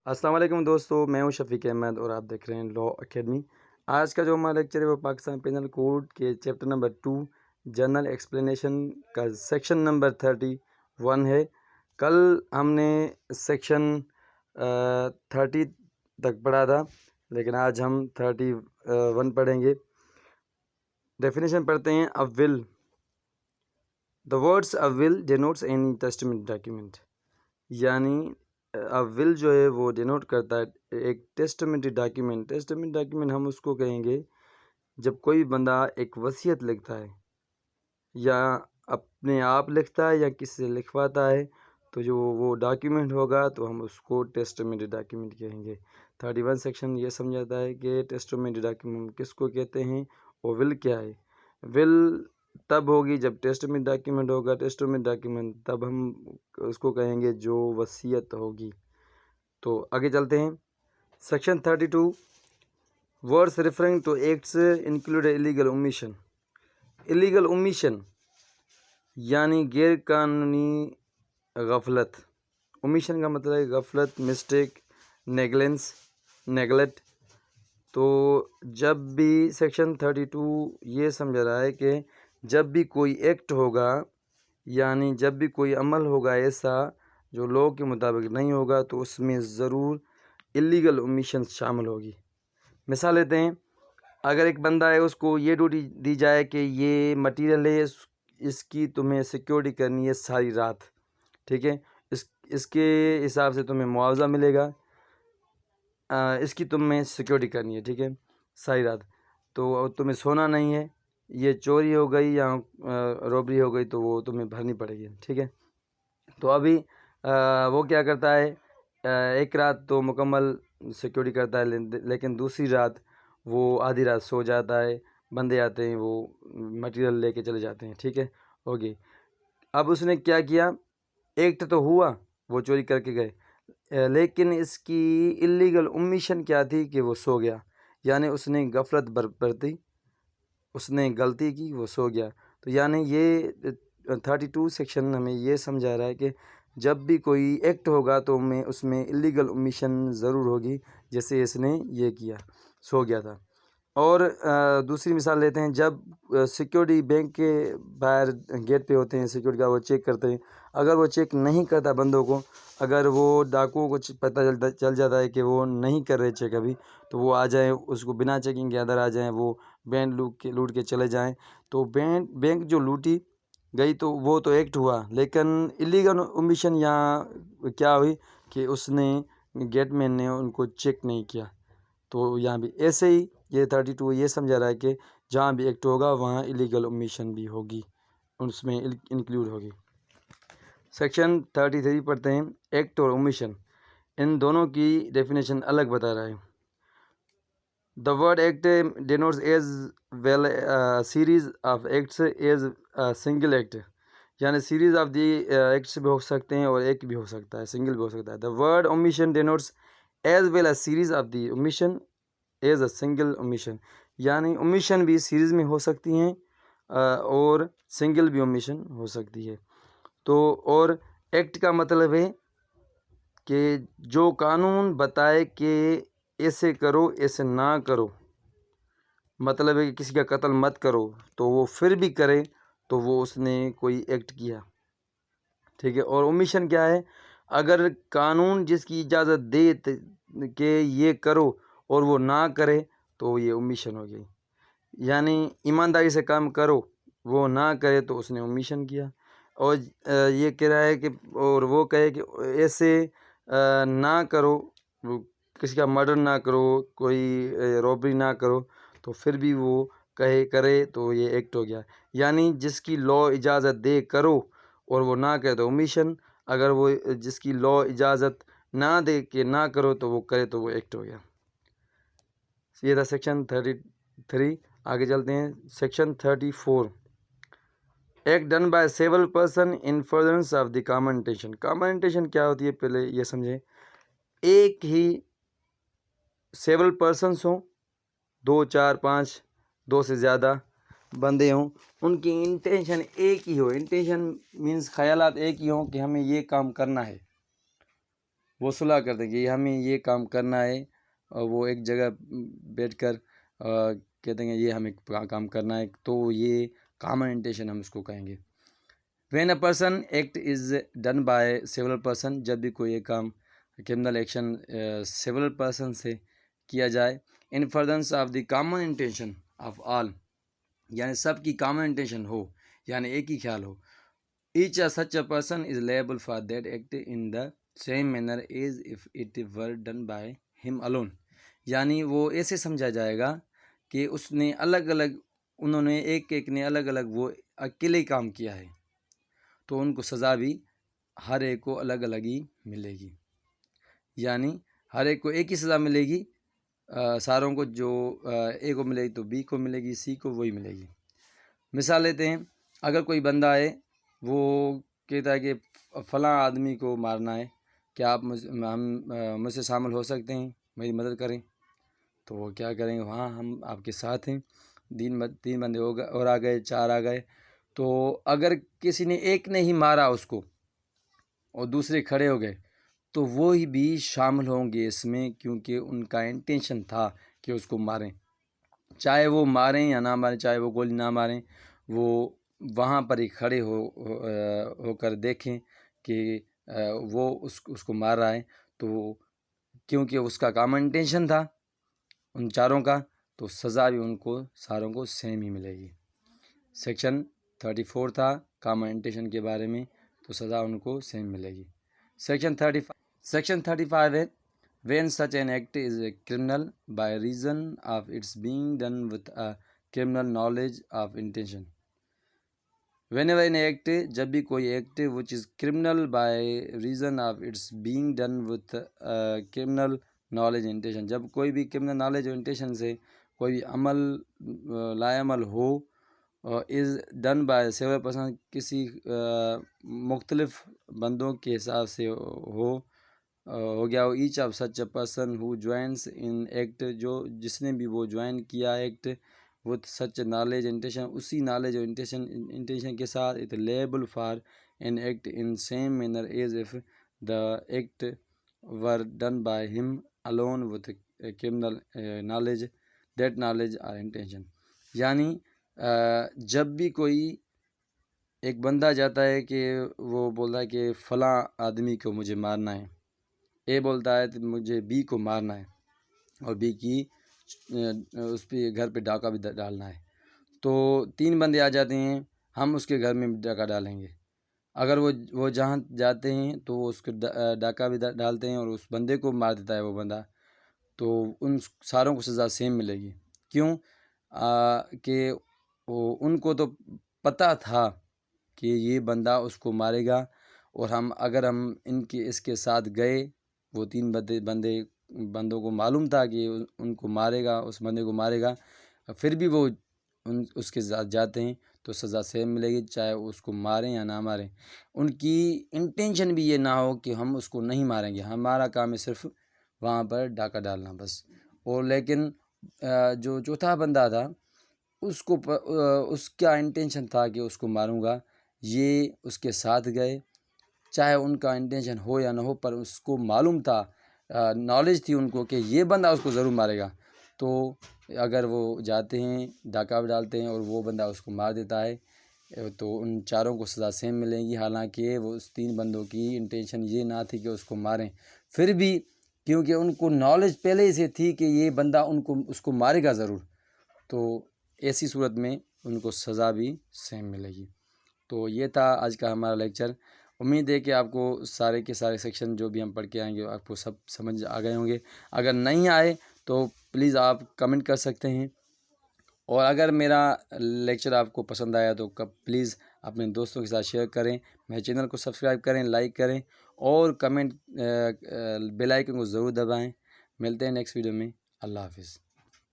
अस्सलाम वालेकुम दोस्तों, मैं हूं शफीक अहमद और आप देख रहे हैं लॉ एकेडमी। आज का जो हमारा लेक्चर है वो पाकिस्तान पेनल कोड के चैप्टर नंबर 2 जनरल एक्सप्लेनेशन का सेक्शन नंबर 31 है। कल हमने सेक्शन 30 तक पढ़ा था, लेकिन आज हम 31 पढ़ेंगे। डेफिनेशन पढ़ते हैं। A will, the words a will denotes any testament document, यानी विल जो है वो डिनोट करता है एक टेस्टामेंट्री डॉक्यूमेंट। टेस्टामेंट डॉक्यूमेंट हम उसको कहेंगे जब कोई बंदा एक वसीयत लिखता है या अपने आप लिखता है या किसी से लिखवाता है, तो जो वो डॉक्यूमेंट होगा तो हम उसको टेस्टामेंट्री डॉक्यूमेंट कहेंगे। 31 सेक्शन ये समझाता है कि टेस्टामेंट्री डॉक्यूमेंट किसको कहते हैं और विल क्या है। विल तब होगी जब टेस्टामेंट डॉक्यूमेंट होगा। टेस्टामेंट डॉक्यूमेंट तब हम उसको कहेंगे जो वसीयत होगी। तो आगे चलते हैं। Section 32, words referring to acts include illegal omission. Illegal omission यानी गैर कानूनी गफलत। ओमिशन का मतलब है गफलत, मिस्टेक, नेगलेक्ट। तो जब भी सेक्शन 32 ये समझ रहा है कि जब भी कोई एक्ट होगा, यानी जब भी कोई अमल होगा ऐसा जो लॉ के मुताबिक नहीं होगा, तो उसमें ज़रूर इलीगल ओमिशन शामिल होगी। मिसाल लेते हैं। अगर एक बंदा है, उसको ये ड्यूटी दी जाए कि ये मटेरियल है, इसकी तुम्हें सिक्योरिटी करनी है सारी रात, ठीक है, इसके हिसाब से तुम्हें मुआवजा मिलेगा, इसकी तुम्हें सिक्योरिटी करनी है, ठीक है, सारी रात। तो तुम्हें सोना नहीं है, ये चोरी हो गई या रॉबरी हो गई तो वो तुम्हें भरनी पड़ेगी, ठीक है। तो अभी वो क्या करता है, एक रात तो मुकम्मल सिक्योरिटी करता है, लेकिन दूसरी रात वो आधी रात सो जाता है, बंदे आते हैं, वो मटेरियल लेके चले जाते हैं, ठीक है, होगी। अब उसने क्या किया, एक्ट तो हुआ, वो चोरी करके गए, लेकिन इसकी इलीगल ओमिशन क्या थी कि वो सो गया, यानी उसने गफलत बरती, उसने गलती की, वो सो गया। तो यानी ये 32 सेक्शन हमें ये समझा रहा है कि जब भी कोई एक्ट होगा तो मैं उसमें इलीगल ओमिशन ज़रूर होगी, जैसे इसने ये किया, सो गया था। और दूसरी मिसाल लेते हैं। जब सिक्योरिटी बैंक के बाहर गेट पे होते हैं, सिक्योरिटी का वो चेक करते हैं, अगर वो चेक नहीं करता बंदों को, अगर वो डाकुओं को पता चल जाता है कि वो नहीं कर रहे चेक अभी, तो वो आ जाएं, उसको बिना चेकिंग के अंदर आ जाएं, वो बैंक लूट के चले जाएं, तो बैंक जो लूटी गई तो वो तो एक्ट हुआ, लेकिन इलीगल ओमिशन यहाँ क्या हुई कि उसने गेटमैन ने उनको चेक नहीं किया। तो यहाँ भी ऐसे ही ये 32 ये समझा रहा है कि जहाँ भी एक्ट होगा वहाँ इलीगल ओमिशन भी होगी, उसमें इंक्लूड होगी। सेक्शन 33 पढ़ते हैं। एक्ट और ओमिशन, इन दोनों की डेफिनेशन अलग बता रहा है। The word act denotes as well series of acts as single act, यानी सीरीज ऑफ दी एक्ट्स भी हो सकते हैं और एक भी हो सकता है, सिंगल भी हो सकता है। The word omission denotes as well as series of the omission as a single omission, यानी ओमिशन भी सीरीज़ में हो सकती हैं और सिंगल भी ओमिशन हो सकती है। तो और एक्ट का मतलब है कि जो कानून बताए कि ऐसे करो ऐसे ना करो, मतलब है कि किसी का कत्ल मत करो, तो वो फिर भी करे तो वो उसने कोई एक्ट किया, ठीक है। और ओमिशन क्या है, अगर कानून जिसकी इजाज़त दे कि ये करो और वो ना करे तो ये ओमिशन हो गई, यानी ईमानदारी से काम करो, वो ना करे तो उसने ओमिशन किया। और ये कह रहा है कि और वो कहे कि ऐसे ना करो, किसी का मर्डर ना करो, कोई रॉबरी ना करो, तो फिर भी वो कहे करे तो ये एक्ट हो गया। यानी जिसकी लॉ इजाज़त दे करो और वो ना करे तो ओमिशन, अगर वो जिसकी लॉ इजाज़त ना दे कि ना करो तो वो करे तो वो एक्ट हो गया। ये था सेक्शन 33। आगे चलते हैं। Section 34, act done by several person in furtherance of the common intention. Common intention क्या होती है पहले ये समझें। एक ही सेवरल पर्सनस हों, 2, 4, 5, 2 से ज़्यादा बंदे हों, उनकी इंटेंशन एक ही हो। इंटेंशन मीन्स ख्यालात एक ही हों कि हमें ये काम करना है, वो सुलह करते हैं कि हमें ये काम करना है, और वो एक जगह बैठकर कहते हैं ये हमें काम करना है, तो ये कॉमन इंटेंशन हम इसको कहेंगे। When a person act is done by several person, जब भी कोई एक काम क्रिमिनल एक्शन सेवरल पर्सन से किया जाए, इन furtherance of the common intention of all, यानी सबकी कॉमन इंटेंशन हो, यानी एक ही ख्याल हो, each such a person is liable for that act in the same manner as if it were done by him alone, यानी वो ऐसे समझा जाएगा कि उसने अलग अलग, उन्होंने एक ने अलग अलग वो अकेले काम किया है, तो उनको सज़ा भी हर एक को अलग अलग ही मिलेगी, यानी हर एक को एक ही सज़ा मिलेगी। सारों को जो ए को मिलेगी तो बी को मिलेगी, सी को वही मिलेगी। मिसाल लेते हैं, अगर कोई बंदा है वो कहता है कि फ़लाँ आदमी को मारना है, क्या आप मुझसे शामिल हो सकते हैं, मेरी मदद करें? तो वो क्या करेंगे, हाँ हम आपके साथ हैं। तीन बंदे हो गए और आ गए, 4 आ गए। तो अगर किसी ने एक ने ही मारा उसको और दूसरे खड़े हो गए, तो वो ही भी शामिल होंगे इसमें, क्योंकि उनका इंटेंशन था कि उसको मारें। चाहे वो मारें या ना मारें, चाहे वो गोली ना मारें, वो वहाँ पर ही खड़े होकर देखें कि वो उसको मार रहा है, तो क्योंकि उसका कॉमन इंटेंशन था उन चारों का, तो सज़ा भी उनको सारों को सेम ही मिलेगी। सेक्शन 34 था कॉमन इंटेंशन के बारे में, तो सज़ा उनको सेम मिलेगी। सेक्शन 35 है, when such an act is a criminal by reason of its being done with a criminal knowledge of intention, whenever an act, जब भी कोई act which is criminal by reason of its being done with a criminal knowledge intention, जब कोई भी criminal knowledge और intention से कोई भी अमल लाएअमल हो, is done by several person, किसी मुख्तलिफ बंदों के हिसाब से हो गया हो, each of such a person who joins in act, जो जिसने भी वो ज्वाइन किया act with such knowledge intention, उसी नॉलेज और इंटेंशन के साथ, it liable for an act in same manner as if the act were done by him alone with criminal knowledge, that knowledge और इंटेंशन, यानी जब भी कोई एक बंदा जाता है कि वो बोलता है कि फ़लाँ आदमी को मुझे मारना है, ए बोलता है तो मुझे बी को मारना है, और बी की उस पर घर पे डाका भी डालना है, तो 3 बंदे आ जाते हैं, हम उसके घर में डाका डालेंगे। अगर वो जहाँ जाते हैं तो वो उसको डाका भी डालते हैं और उस बंदे को मार देता है वो बंदा, तो उन सारों को सज़ा सेम मिलेगी। क्यों? कि उनको तो पता था कि ये बंदा उसको मारेगा, और अगर हम इसके साथ गए, वो 3 बंदों को मालूम था कि उनको मारेगा, उस बंदे को मारेगा, फिर भी वो उसके साथ जाते हैं, तो सज़ा सेम मिलेगी, चाहे उसको मारें या ना मारें। उनकी इंटेंशन भी ये ना हो कि हम उसको नहीं मारेंगे, हमारा काम है सिर्फ वहाँ पर डाका डालना बस। और लेकिन जो चौथा बंदा था उसको उसका इंटेंशन था कि उसको मारूंगा, ये उसके साथ गए, चाहे उनका इंटेंशन हो या ना हो, पर उसको मालूम था, नॉलेज थी उनको कि ये बंदा उसको ज़रूर मारेगा, तो अगर वो जाते हैं डाका डालते हैं और वो बंदा उसको मार देता है, तो उन चारों को सज़ा सेम मिलेगी। हालांकि वो उस 3 बंदों की इंटेंशन ये ना थी कि उसको मारें, फिर भी क्योंकि उनको नॉलेज पहले से थी कि ये बंदा उसको मारेगा ज़रूर, तो ऐसी सूरत में उनको सज़ा भी सेम मिलेगी। तो ये था आज का हमारा लेक्चर। उम्मीद है कि आपको सारे के सारे सेक्शन जो भी हम पढ़ के आएंगे आपको सब समझ आ गए होंगे। अगर नहीं आए तो प्लीज़ आप कमेंट कर सकते हैं, और अगर मेरा लेक्चर आपको पसंद आया तो प्लीज़ अपने दोस्तों के साथ शेयर करें, मेरे चैनल को सब्सक्राइब करें, लाइक करें, और कमेंट बेल आइकन को ज़रूर दबाएं। मिलते हैं नेक्स्ट वीडियो में। अल्लाह हाफिज़।